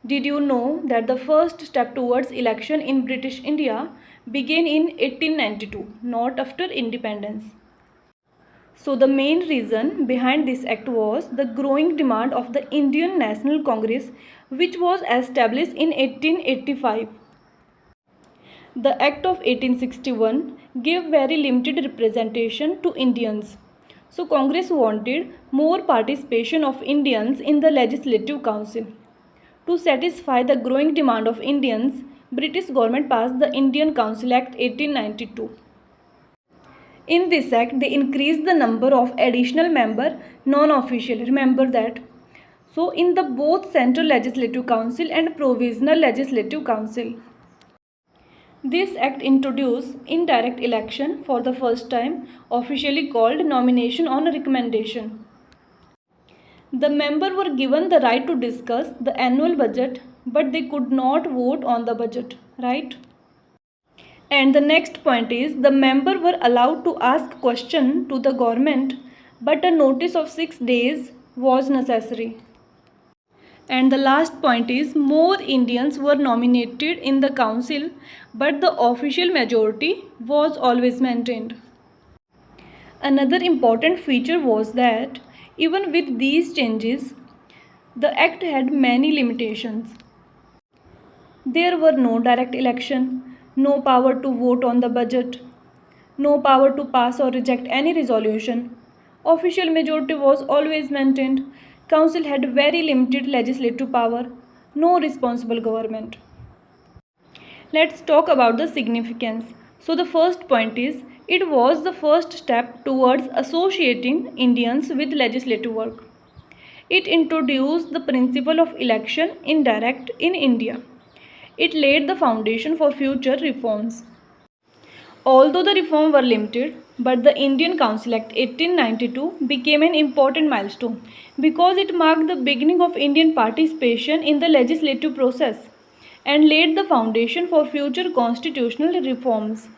Did you know that the first step towards election in British India began in 1892, not after independence? So the main reason behind this act was the growing demand of the Indian National Congress, which was established in 1885. The Act of 1861 gave very limited representation to Indians. So Congress wanted more participation of Indians in the Legislative Council. To satisfy the growing demand of Indians, British government passed the Indian Council Act 1892. In this act, they increased the number of additional member non-official. Remember that. So in the both Central Legislative Council and Provisional Legislative Council. This act introduced indirect election for the first time, officially called nomination on recommendation. The members were given the right to discuss the annual budget, but they could not vote on the budget, right? And the next point is the member were allowed to ask question to the government, but a notice of 6 days was necessary. And the last point is more Indians were nominated in the council, but the official majority was always maintained. Another important feature was that even with these changes, the act had many limitations. There were no direct election, no power to vote on the budget, no power to pass or reject any resolution. Official majority was always maintained. Council had very limited legislative power, no responsible government. Let's talk about the significance. So the first point is it was the first step towards associating Indians with legislative work. It introduced the principle of election indirect in India. It laid the foundation for future reforms. Although the reforms were limited, but the Indian Council Act 1892 became an important milestone because it marked the beginning of Indian participation in the legislative process and laid the foundation for future constitutional reforms.